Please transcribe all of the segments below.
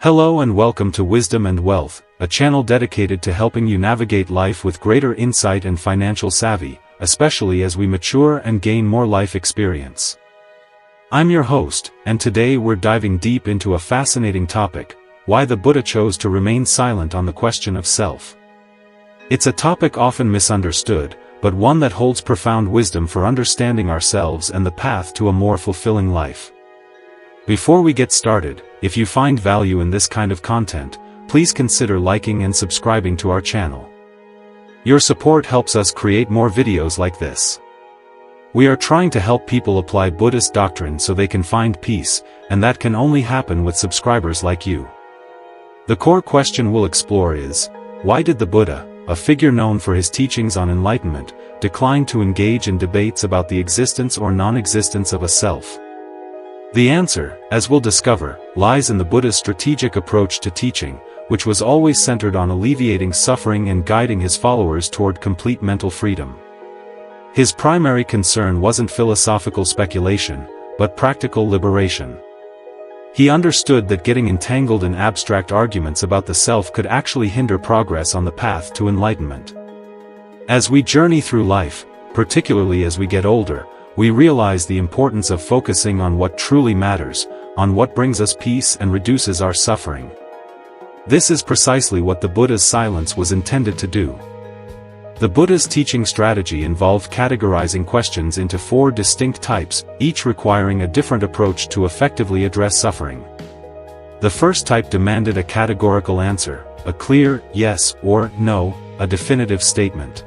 Hello and welcome to Wisdom and Wealth, a channel dedicated to helping you navigate life with greater insight and financial savvy, especially as we mature and gain more life experience. I'm your host, and today we're diving deep into a fascinating topic: why the Buddha chose to remain silent on the question of self. It's a topic often misunderstood, but one that holds profound wisdom for understanding ourselves and the path to a more fulfilling life. Before we get started, if you find value in this kind of content, please consider liking and subscribing to our channel. Your support helps us create more videos like this. We are trying to help people apply Buddhist doctrine so they can find peace, and that can only happen with subscribers like you. The core question we'll explore is, why did the Buddha, a figure known for his teachings on enlightenment, decline to engage in debates about the existence or non-existence of a self? The answer, as we'll discover, lies in the Buddha's strategic approach to teaching, which was always centered on alleviating suffering and guiding his followers toward complete mental freedom. His primary concern wasn't philosophical speculation, but practical liberation. He understood that getting entangled in abstract arguments about the self could actually hinder progress on the path to enlightenment. As we journey through life, particularly as we get older, we realize the importance of focusing on what truly matters, on what brings us peace and reduces our suffering. This is precisely what the Buddha's silence was intended to do. The Buddha's teaching strategy involved categorizing questions into 4 distinct types, each requiring a different approach to effectively address suffering. The first type demanded a categorical answer, a clear yes or no, a definitive statement.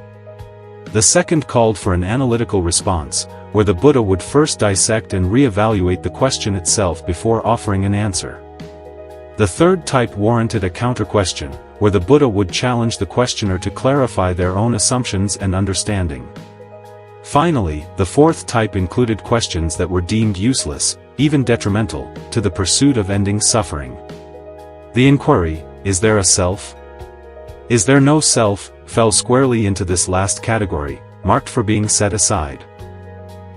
The second called for an analytical response, where the Buddha would first dissect and re-evaluate the question itself before offering an answer. The third type warranted a counter-question, where the Buddha would challenge the questioner to clarify their own assumptions and understanding. Finally, the fourth type included questions that were deemed useless, even detrimental, to the pursuit of ending suffering. The inquiry, "Is there a self? Is there no self?" fell squarely into this last category, marked for being set aside.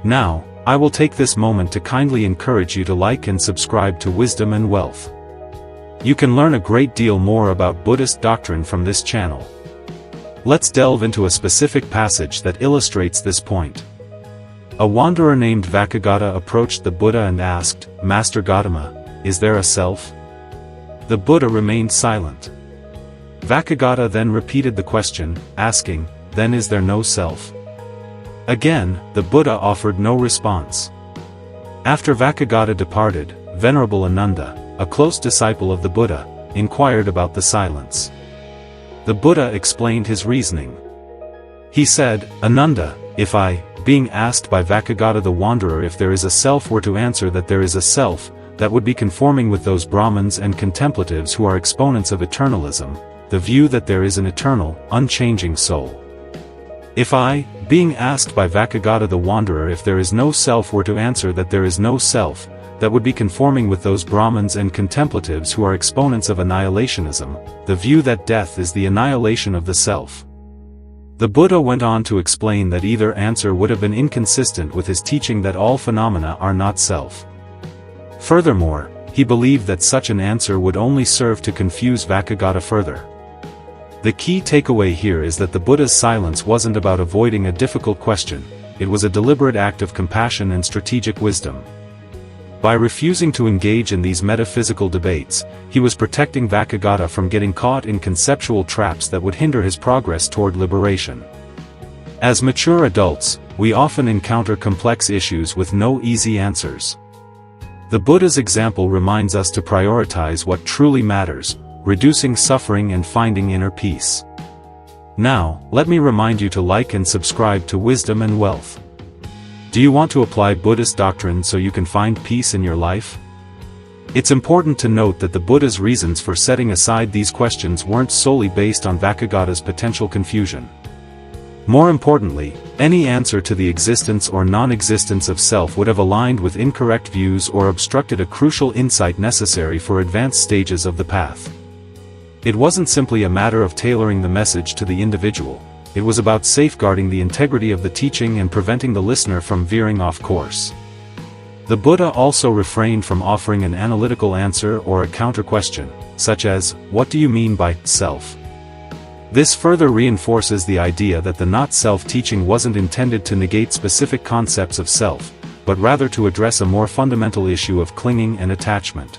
Now, I will take this moment to kindly encourage you to like and subscribe to Wisdom and Wealth. You can learn a great deal more about Buddhist doctrine from this channel. Let's delve into a specific passage that illustrates this point. A wanderer named Vakagata approached the Buddha and asked, "Master Gautama, is there a self?" The Buddha remained silent. Vakagata then repeated the question, asking, "Then is there no self?" Again, the Buddha offered no response. After Vakagata departed, Venerable Ananda, a close disciple of the Buddha, inquired about the silence. The Buddha explained his reasoning. He said, "Ananda, if I, being asked by Vakagata the wanderer if there is a self, were to answer that there is a self, that would be conforming with those Brahmins and contemplatives who are exponents of eternalism, the view that there is an eternal, unchanging soul. If I, being asked by Vakagata the wanderer if there is no self, were to answer that there is no self, that would be conforming with those Brahmins and contemplatives who are exponents of annihilationism, the view that death is the annihilation of the self." The Buddha went on to explain that either answer would have been inconsistent with his teaching that all phenomena are not self. Furthermore, he believed that such an answer would only serve to confuse Vakagata further. The key takeaway here is that the Buddha's silence wasn't about avoiding a difficult question, it was a deliberate act of compassion and strategic wisdom. By refusing to engage in these metaphysical debates, he was protecting Vakagata from getting caught in conceptual traps that would hinder his progress toward liberation. As mature adults, we often encounter complex issues with no easy answers. The Buddha's example reminds us to prioritize what truly matters, reducing suffering and finding inner peace. Now, let me remind you to like and subscribe to Wisdom and Wealth. Do you want to apply Buddhist doctrine so you can find peace in your life? It's important to note that the Buddha's reasons for setting aside these questions weren't solely based on Vakagata's potential confusion. More importantly, any answer to the existence or non-existence of self would have aligned with incorrect views or obstructed a crucial insight necessary for advanced stages of the path. It wasn't simply a matter of tailoring the message to the individual, it was about safeguarding the integrity of the teaching and preventing the listener from veering off course. The Buddha also refrained from offering an analytical answer or a counter-question, such as, "What do you mean by self?" This further reinforces the idea that the not-self teaching wasn't intended to negate specific concepts of self, but rather to address a more fundamental issue of clinging and attachment.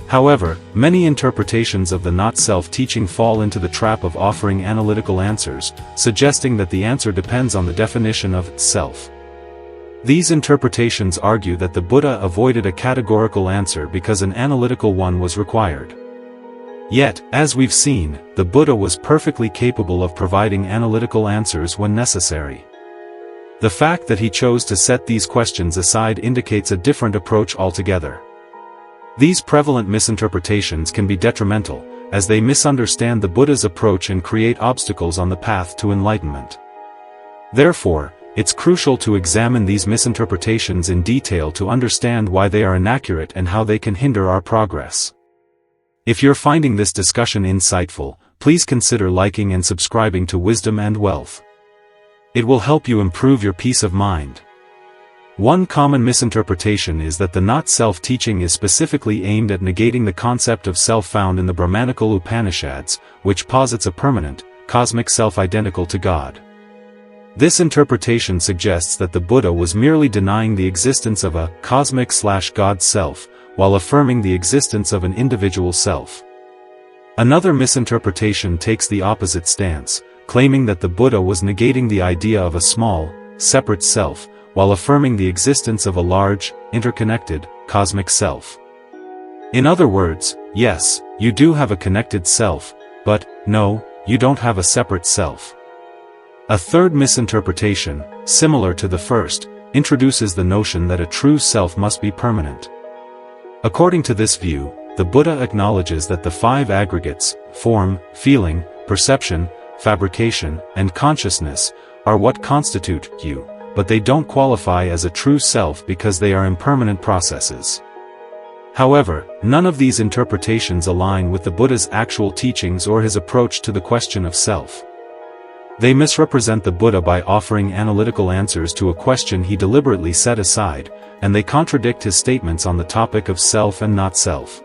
However, many interpretations of the not-self teaching fall into the trap of offering analytical answers, suggesting that the answer depends on the definition of self. These interpretations argue that the Buddha avoided a categorical answer because an analytical one was required. Yet, as we've seen, the Buddha was perfectly capable of providing analytical answers when necessary. The fact that he chose to set these questions aside indicates a different approach altogether. These prevalent misinterpretations can be detrimental, as they misunderstand the Buddha's approach and create obstacles on the path to enlightenment. Therefore, it's crucial to examine these misinterpretations in detail to understand why they are inaccurate and how they can hinder our progress. If you're finding this discussion insightful, please consider liking and subscribing to Wisdom and Wealth. It will help you improve your peace of mind. One common misinterpretation is that the not-self teaching is specifically aimed at negating the concept of self found in the Brahmanical Upanishads, which posits a permanent, cosmic self identical to God. This interpretation suggests that the Buddha was merely denying the existence of a cosmic/God self, while affirming the existence of an individual self. Another misinterpretation takes the opposite stance, claiming that the Buddha was negating the idea of a small, separate self, while affirming the existence of a large, interconnected, cosmic self. In other words, yes, you do have a connected self, but, no, you don't have a separate self. A third misinterpretation, similar to the first, introduces the notion that a true self must be permanent. According to this view, the Buddha acknowledges that the five aggregates, form, feeling, perception, fabrication, and consciousness, are what constitute you, but they don't qualify as a true self because they are impermanent processes. However, none of these interpretations align with the Buddha's actual teachings or his approach to the question of self. They misrepresent the Buddha by offering analytical answers to a question he deliberately set aside, and they contradict his statements on the topic of self and not self.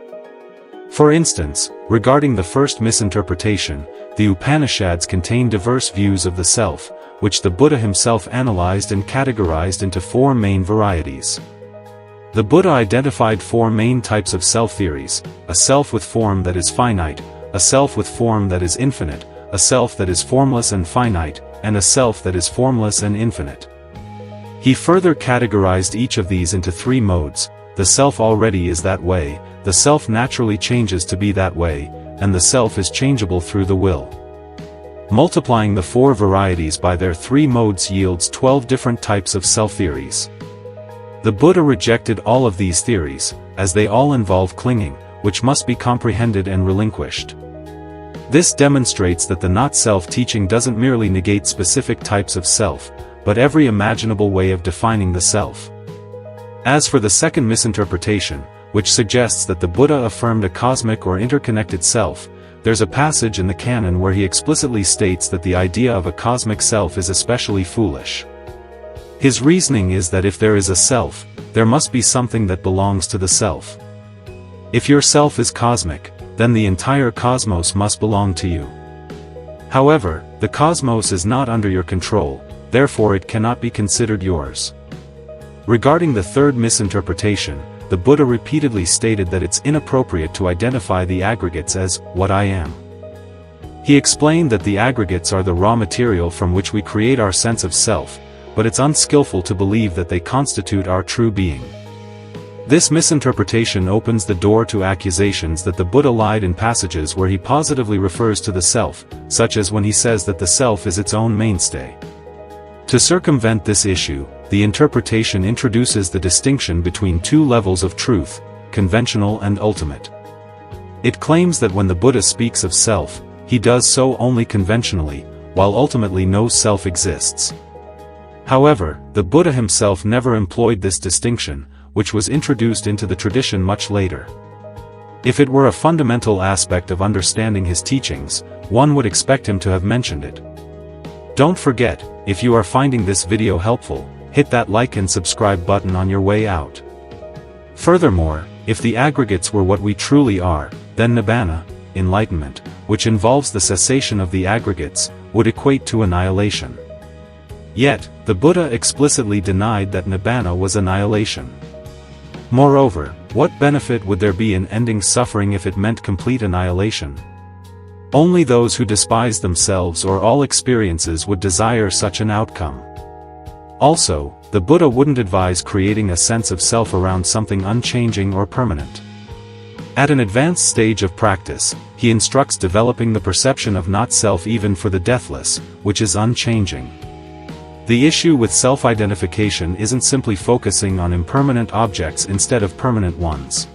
For instance, regarding the first misinterpretation, the Upanishads contain diverse views of the self, which the Buddha himself analyzed and categorized into four main varieties. The Buddha identified four main types of self-theories: a self with form that is finite, a self with form that is infinite, a self that is formless and finite, and a self that is formless and infinite. He further categorized each of these into three modes: the self already is that way, the self naturally changes to be that way, and the self is changeable through the will. Multiplying the four varieties by their three modes yields 12 different types of self-theories. The Buddha rejected all of these theories, as they all involve clinging, which must be comprehended and relinquished. This demonstrates that the not-self teaching doesn't merely negate specific types of self, but every imaginable way of defining the self. As for the second misinterpretation, which suggests that the Buddha affirmed a cosmic or interconnected self, there's a passage in the canon where he explicitly states that the idea of a cosmic self is especially foolish. His reasoning is that if there is a self, there must be something that belongs to the self. If your self is cosmic, then the entire cosmos must belong to you. However, the cosmos is not under your control, therefore it cannot be considered yours. Regarding the third misinterpretation, the Buddha repeatedly stated that it's inappropriate to identify the aggregates as what I am. He explained that the aggregates are the raw material from which we create our sense of self, but it's unskillful to believe that they constitute our true being. This misinterpretation opens the door to accusations that the Buddha lied in passages where he positively refers to the self, such as when he says that the self is its own mainstay. To circumvent this issue, the interpretation introduces the distinction between two levels of truth, conventional and ultimate. It claims that when the Buddha speaks of self, he does so only conventionally, while ultimately no self exists. However, the Buddha himself never employed this distinction, which was introduced into the tradition much later. If it were a fundamental aspect of understanding his teachings, one would expect him to have mentioned it. Don't forget, if you are finding this video helpful, hit that like and subscribe button on your way out. Furthermore, If the aggregates were what we truly are, then nibbana, enlightenment, which involves the cessation of the aggregates, would equate to annihilation. Yet, the Buddha explicitly denied that nibbana was annihilation. Moreover, what benefit would there be in ending suffering if it meant complete annihilation? Only those who despise themselves or all experiences would desire such an outcome. Also, the Buddha wouldn't advise creating a sense of self around something unchanging or permanent. At an advanced stage of practice, he instructs developing the perception of not-self even for the deathless, which is unchanging. The issue with self-identification isn't simply focusing on impermanent objects instead of permanent ones.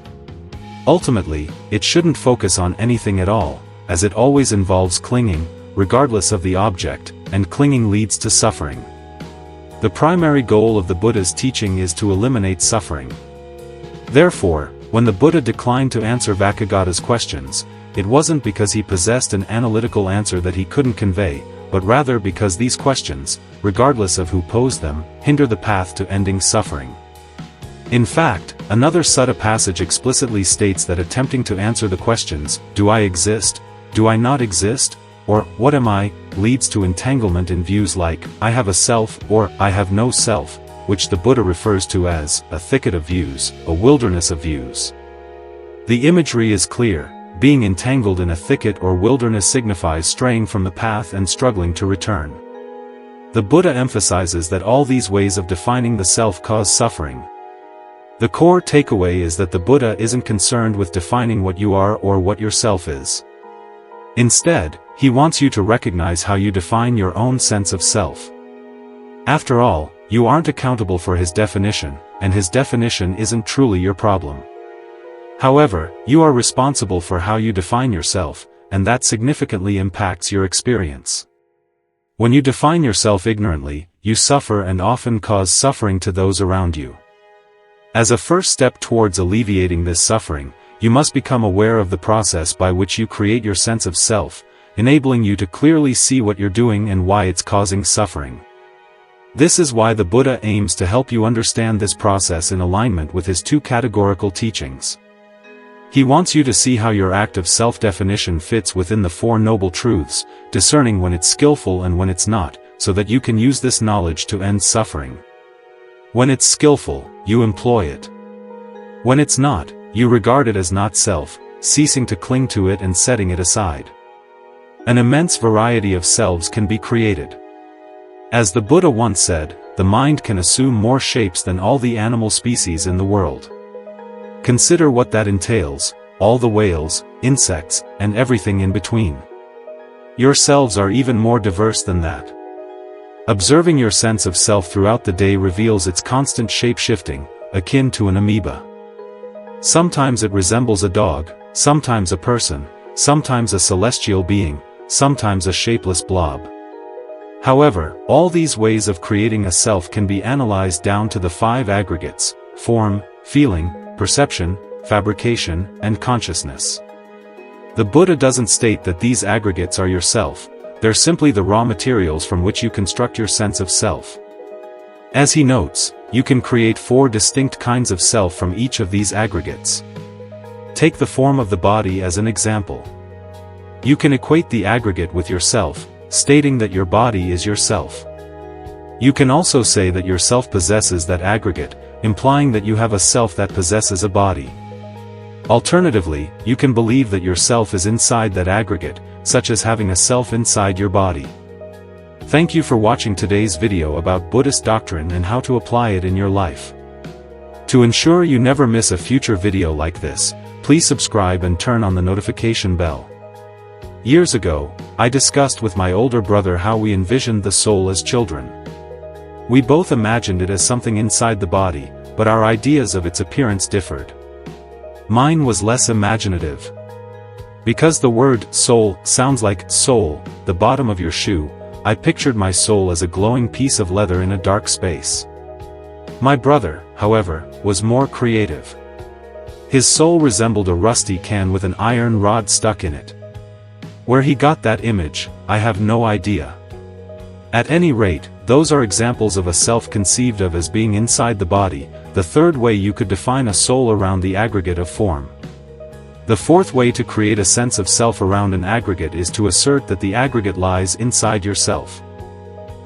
Ultimately, it shouldn't focus on anything at all, as it always involves clinging, regardless of the object, and clinging leads to suffering. The primary goal of the Buddha's teaching is to eliminate suffering. Therefore, when the Buddha declined to answer Vakagata's questions, it wasn't because he possessed an analytical answer that he couldn't convey, but rather because these questions, regardless of who posed them, hinder the path to ending suffering. In fact, another sutta passage explicitly states that attempting to answer the questions, "Do I exist? Do I not exist?" or "What am I?" leads to entanglement in views like, "I have a self," or "I have no self," which the Buddha refers to as a thicket of views, a wilderness of views. The imagery is clear. Being entangled in a thicket or wilderness signifies straying from the path and struggling to return. The Buddha emphasizes that all these ways of defining the self cause suffering. The core takeaway is that the Buddha isn't concerned with defining what you are or what your self is. Instead, he wants you to recognize how you define your own sense of self. After all, you aren't accountable for his definition, and his definition isn't truly your problem. However, you are responsible for how you define yourself, and that significantly impacts your experience. When you define yourself ignorantly, you suffer and often cause suffering to those around you. As a first step towards alleviating this suffering, you must become aware of the process by which you create your sense of self, enabling you to clearly see what you're doing and why it's causing suffering. This is why the Buddha aims to help you understand this process in alignment with his two categorical teachings. He wants you to see how your act of self-definition fits within the Four Noble Truths, discerning when it's skillful and when it's not, so that you can use this knowledge to end suffering. When it's skillful, you employ it. When it's not, you regard it as not self, ceasing to cling to it and setting it aside. An immense variety of selves can be created. As the Buddha once said, the mind can assume more shapes than all the animal species in the world. Consider what that entails: all the whales, insects, and everything in between. Your selves are even more diverse than that. Observing your sense of self throughout the day reveals its constant shape-shifting, akin to an amoeba. Sometimes it resembles a dog, sometimes a person, sometimes a celestial being, sometimes a shapeless blob. However, all these ways of creating a self can be analyzed down to the 5 aggregates: form, feeling, perception, fabrication, and consciousness. The Buddha doesn't state that these aggregates are your self, they're simply the raw materials from which you construct your sense of self. As he notes, you can create 4 distinct kinds of self from each of these aggregates. Take the form of the body as an example. You can equate the aggregate with yourself, stating that your body is yourself. You can also say that your self possesses that aggregate, implying that you have a self that possesses a body. Alternatively, you can believe that your self is inside that aggregate, such as having a self inside your body. Thank you for watching today's video about Buddhist doctrine and how to apply it in your life. To ensure you never miss a future video like this, please subscribe and turn on the notification bell. Years ago, I discussed with my older brother how we envisioned the soul as children. We both imagined it as something inside the body, but our ideas of its appearance differed. Mine was less imaginative. Because the word soul sounds like soul, the bottom of your shoe, I pictured my soul as a glowing piece of leather in a dark space. My brother, however, was more creative. His soul resembled a rusty can with an iron rod stuck in it. Where he got that image, I have no idea. At any rate, those are examples of a self conceived of as being inside the body, the third way you could define a soul around the aggregate of form. The fourth way to create a sense of self around an aggregate is to assert that the aggregate lies inside yourself.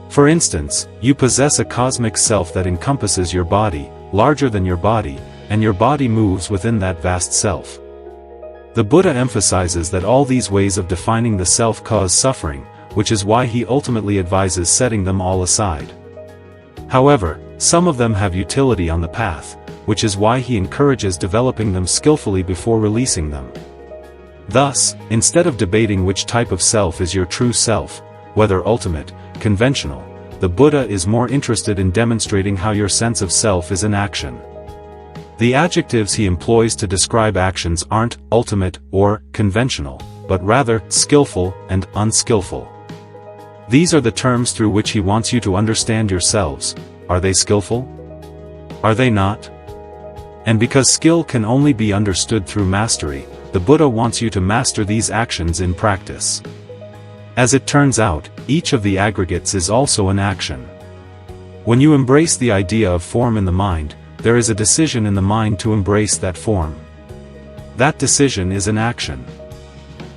For instance, you possess a cosmic self that encompasses your body, larger than your body, and your body moves within that vast self. The Buddha emphasizes that all these ways of defining the self cause suffering, which is why he ultimately advises setting them all aside. However, some of them have utility on the path, which is why he encourages developing them skillfully before releasing them. Thus, instead of debating which type of self is your true self, whether ultimate, conventional, the Buddha is more interested in demonstrating how your sense of self is in action. The adjectives he employs to describe actions aren't ultimate or conventional, but rather skillful and unskillful. These are the terms through which he wants you to understand yourselves. Are they skillful? Are they not? And because skill can only be understood through mastery, the Buddha wants you to master these actions in practice. As it turns out, each of the aggregates is also an action. When you embrace the idea of form in the mind, there is a decision in the mind to embrace that form. That decision is an action.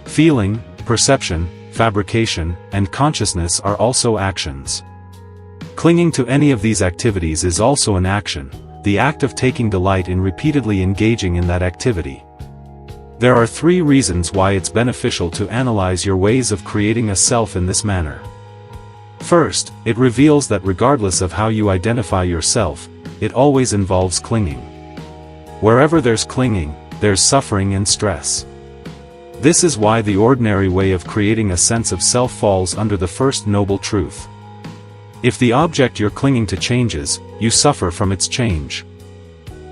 Feeling, perception, fabrication, and consciousness are also actions. Clinging to any of these activities is also an action, the act of taking delight in repeatedly engaging in that activity. There are 3 reasons why it's beneficial to analyze your ways of creating a self in this manner. First, it reveals that regardless of how you identify yourself, it always involves clinging. Wherever there's clinging, there's suffering and stress. This is why the ordinary way of creating a sense of self falls under the first noble truth. If the object you're clinging to changes, you suffer from its change.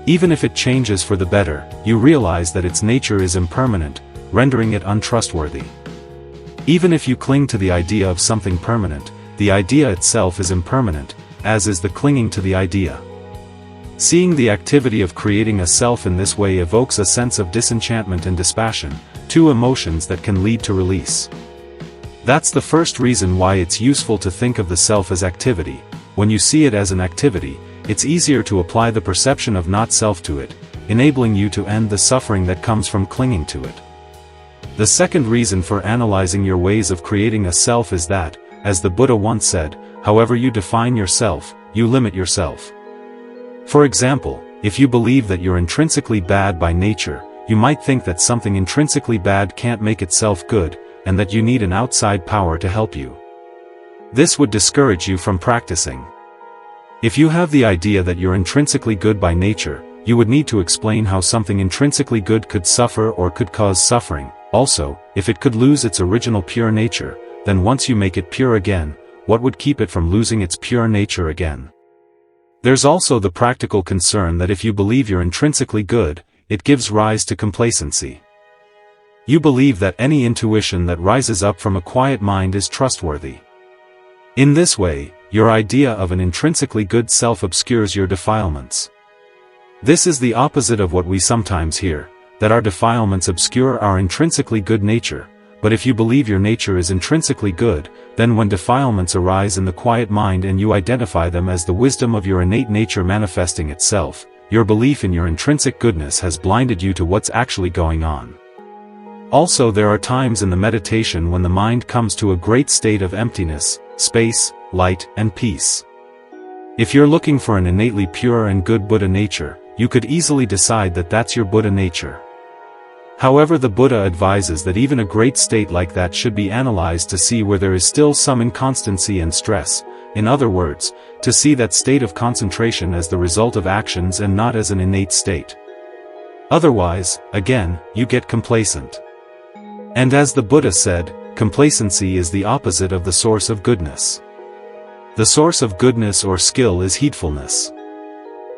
Even if it changes for the better, you realize that its nature is impermanent, rendering it untrustworthy. Even if you cling to the idea of something permanent, the idea itself is impermanent, as is the clinging to the idea. Seeing the activity of creating a self in this way evokes a sense of disenchantment and dispassion, 2 emotions that can lead to release. That's the first reason why it's useful to think of the self as activity. When you see it as an activity, it's easier to apply the perception of not-self to it, enabling you to end the suffering that comes from clinging to it. The second reason for analyzing your ways of creating a self is that, as the Buddha once said, however you define yourself, you limit yourself. For example, if you believe that you're intrinsically bad by nature, you might think that something intrinsically bad can't make itself good, and that you need an outside power to help you. This would discourage you from practicing. If you have the idea that you're intrinsically good by nature, you would need to explain how something intrinsically good could suffer or could cause suffering. Also, if it could lose its original pure nature, then once you make it pure again, what would keep it from losing its pure nature again? There's also the practical concern that if you believe you're intrinsically good, it gives rise to complacency. You believe that any intuition that rises up from a quiet mind is trustworthy. In this way, your idea of an intrinsically good self obscures your defilements. This is the opposite of what we sometimes hear, that our defilements obscure our intrinsically good nature, but if you believe your nature is intrinsically good, then when defilements arise in the quiet mind and you identify them as the wisdom of your innate nature manifesting itself, your belief in your intrinsic goodness has blinded you to what's actually going on. Also, there are times in the meditation when the mind comes to a great state of emptiness, space, light, and peace. If you're looking for an innately pure and good Buddha nature, you could easily decide that that's your Buddha nature. However, the Buddha advises that even a great state like that should be analyzed to see where there is still some inconstancy and stress, in other words, to see that state of concentration as the result of actions and not as an innate state. Otherwise, again, you get complacent. And as the Buddha said, complacency is the opposite of the source of goodness. The source of goodness or skill is heedfulness.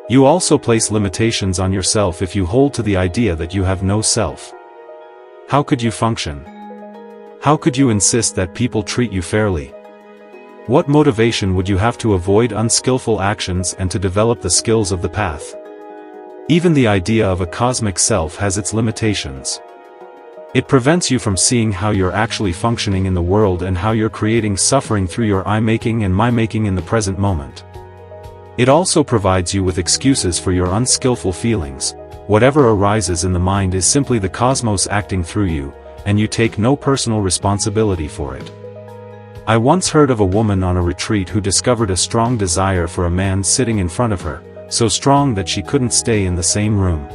You also place limitations on yourself if you hold to the idea that you have no self. How could you function? How could you insist that people treat you fairly? What motivation would you have to avoid unskillful actions and to develop the skills of the path? Even the idea of a cosmic self has its limitations. It prevents you from seeing how you're actually functioning in the world and how you're creating suffering through your I-making and my-making in the present moment. It also provides you with excuses for your unskillful feelings. Whatever arises in the mind is simply the cosmos acting through you, and you take no personal responsibility for it. I once heard of a woman on a retreat who discovered a strong desire for a man sitting in front of her, so strong that she couldn't stay in the same room.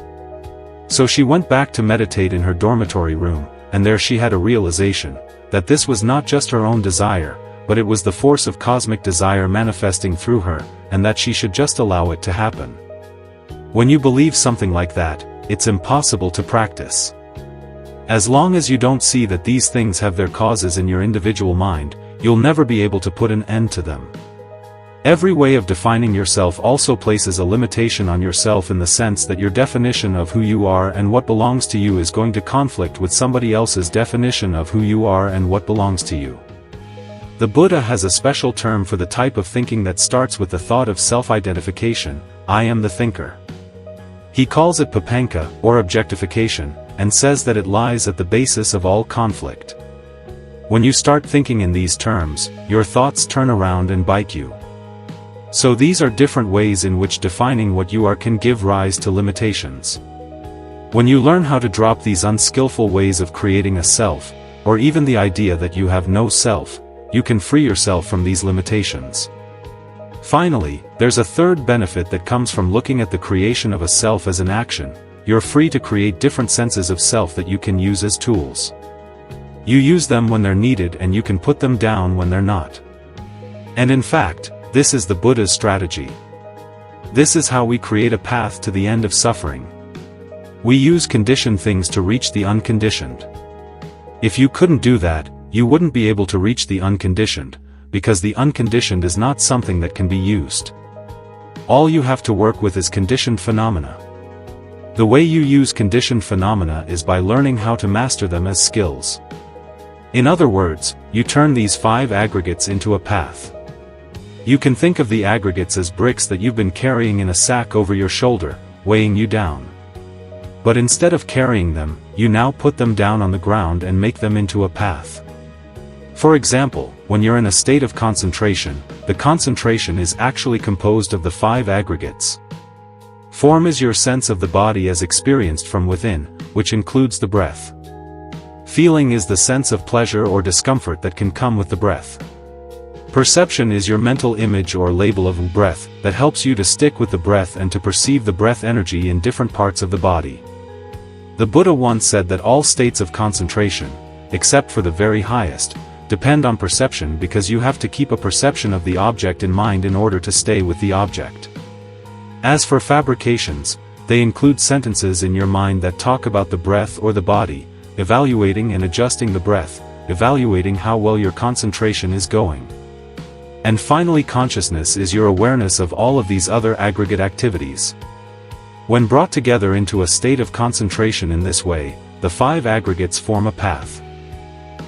So she went back to meditate in her dormitory room, and there she had a realization that this was not just her own desire, but it was the force of cosmic desire manifesting through her, and that she should just allow it to happen. When you believe something like that, it's impossible to practice. As long as you don't see that these things have their causes in your individual mind, you'll never be able to put an end to them. Every way of defining yourself also places a limitation on yourself in the sense that your definition of who you are and what belongs to you is going to conflict with somebody else's definition of who you are and what belongs to you. The Buddha has a special term for the type of thinking that starts with the thought of self-identification, I am the thinker. He calls it papanka, or objectification, and says that it lies at the basis of all conflict. When you start thinking in these terms, your thoughts turn around and bite you. So these are different ways in which defining what you are can give rise to limitations. When you learn how to drop these unskillful ways of creating a self, or even the idea that you have no self, you can free yourself from these limitations. Finally, there's a third benefit that comes from looking at the creation of a self as an action. You're free to create different senses of self that you can use as tools. You use them when they're needed and you can put them down when they're not. And in fact, this is the Buddha's strategy. This is how we create a path to the end of suffering. We use conditioned things to reach the unconditioned. If you couldn't do that, you wouldn't be able to reach the unconditioned, because the unconditioned is not something that can be used. All you have to work with is conditioned phenomena. The way you use conditioned phenomena is by learning how to master them as skills. In other words, you turn these 5 aggregates into a path. You can think of the aggregates as bricks that you've been carrying in a sack over your shoulder, weighing you down. But instead of carrying them, you now put them down on the ground and make them into a path. For example, when you're in a state of concentration, the concentration is actually composed of the 5 aggregates. Form is your sense of the body as experienced from within, which includes the breath. Feeling is the sense of pleasure or discomfort that can come with the breath. Perception is your mental image or label of breath that helps you to stick with the breath and to perceive the breath energy in different parts of the body. The Buddha once said that all states of concentration, except for the very highest, depend on perception because you have to keep a perception of the object in mind in order to stay with the object. As for fabrications, they include sentences in your mind that talk about the breath or the body, evaluating and adjusting the breath, evaluating how well your concentration is going. And finally, consciousness is your awareness of all of these other aggregate activities. When brought together into a state of concentration in this way, the 5 aggregates form a path.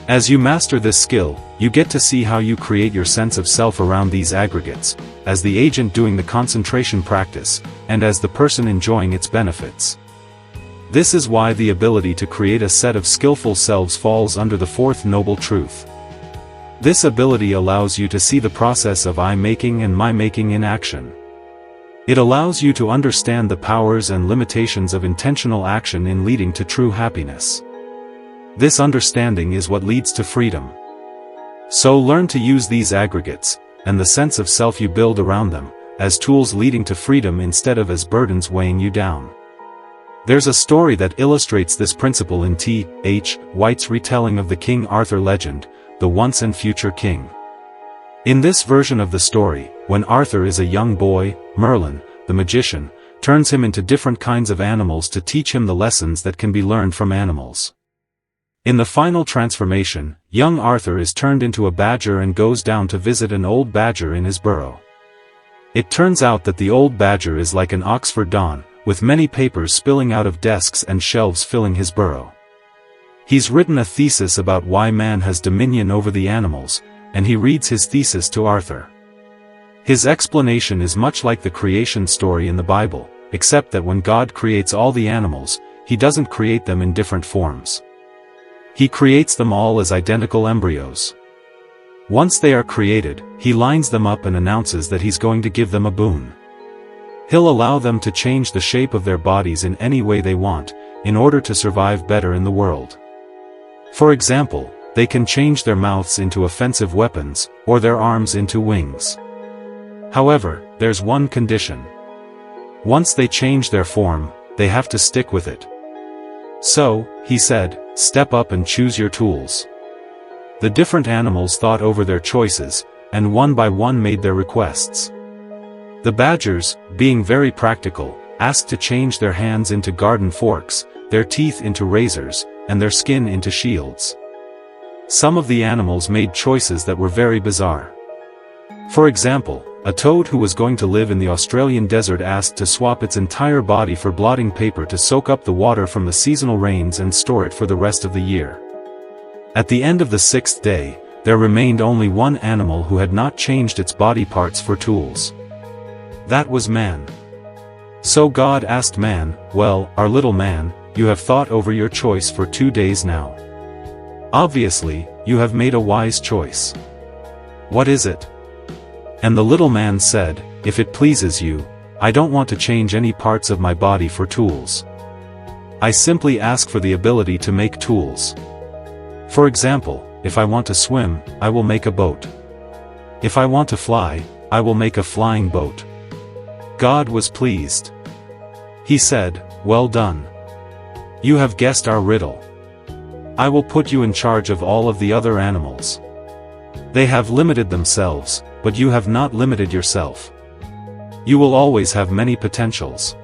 As you master this skill, you get to see how you create your sense of self around these aggregates, as the agent doing the concentration practice, and as the person enjoying its benefits. This is why the ability to create a set of skillful selves falls under the 4th noble truth. This ability allows you to see the process of I-making and my-making in action. It allows you to understand the powers and limitations of intentional action in leading to true happiness. This understanding is what leads to freedom. So learn to use these aggregates, and the sense of self you build around them, as tools leading to freedom instead of as burdens weighing you down. There's a story that illustrates this principle in T.H. White's retelling of the King Arthur legend, The Once and Future King. In this version of the story, when Arthur is a young boy, Merlin, the magician, turns him into different kinds of animals to teach him the lessons that can be learned from animals. In the final transformation, young Arthur is turned into a badger and goes down to visit an old badger in his burrow. It turns out that the old badger is like an Oxford Don, with many papers spilling out of desks and shelves filling his burrow. He's written a thesis about why man has dominion over the animals, and he reads his thesis to Arthur. His explanation is much like the creation story in the Bible, except that when God creates all the animals, he doesn't create them in different forms. He creates them all as identical embryos. Once they are created, he lines them up and announces that he's going to give them a boon. He'll allow them to change the shape of their bodies in any way they want, in order to survive better in the world. For example, they can change their mouths into offensive weapons, or their arms into wings. However, there's one condition. Once they change their form, they have to stick with it. So, he said, step up and choose your tools. The different animals thought over their choices, and one by one made their requests. The badgers, being very practical, asked to change their hands into garden forks, their teeth into razors, and their skin into shields. Some of the animals made choices that were very bizarre. For example, a toad who was going to live in the Australian desert asked to swap its entire body for blotting paper to soak up the water from the seasonal rains and store it for the rest of the year. At the end of the 6th day, there remained only one animal who had not changed its body parts for tools. That was man. So God asked man, "Well, our little man, you have thought over your choice for 2 days now. Obviously, you have made a wise choice. What is it?" And the little man said, "If it pleases you, I don't want to change any parts of my body for tools. I simply ask for the ability to make tools. For example, if I want to swim, I will make a boat. If I want to fly, I will make a flying boat." God was pleased. He said, "Well done. You have guessed our riddle. I will put you in charge of all of the other animals. They have limited themselves, but you have not limited yourself. You will always have many potentials."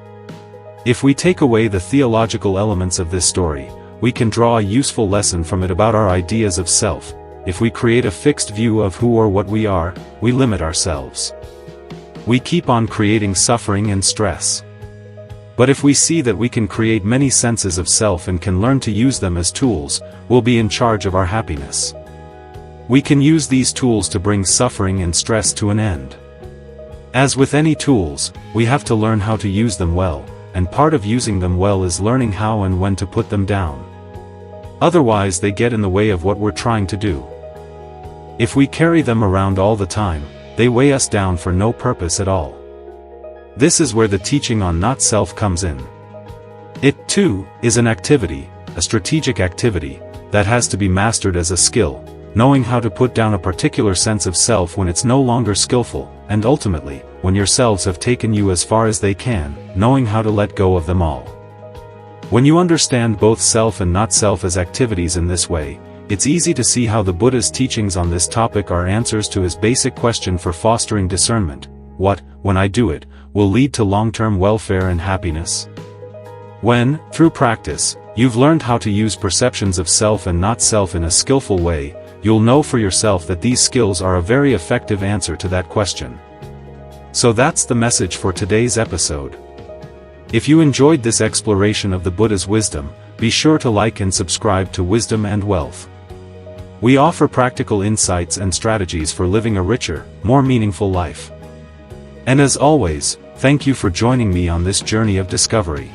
If we take away the theological elements of this story, we can draw a useful lesson from it about our ideas of self. If we create a fixed view of who or what we are, we limit ourselves. We keep on creating suffering and stress. But if we see that we can create many senses of self and can learn to use them as tools, we'll be in charge of our happiness. We can use these tools to bring suffering and stress to an end. As with any tools, we have to learn how to use them well, and part of using them well is learning how and when to put them down. Otherwise they get in the way of what we're trying to do. If we carry them around all the time, they weigh us down for no purpose at all. This is where the teaching on not self comes in. It, too, is an activity, a strategic activity, that has to be mastered as a skill, knowing how to put down a particular sense of self when it's no longer skillful, and ultimately, when yourselves have taken you as far as they can, knowing how to let go of them all. When you understand both self and not self as activities in this way, it's easy to see how the Buddha's teachings on this topic are answers to his basic question for fostering discernment: what, when I do it, will lead to long-term welfare and happiness? When, through practice, you've learned how to use perceptions of self and not self in a skillful way, you'll know for yourself that these skills are a very effective answer to that question. So that's the message for today's episode. If you enjoyed this exploration of the Buddha's wisdom, be sure to like and subscribe to Wisdom and Wealth. We offer practical insights and strategies for living a richer, more meaningful life. And as always, thank you for joining me on this journey of discovery.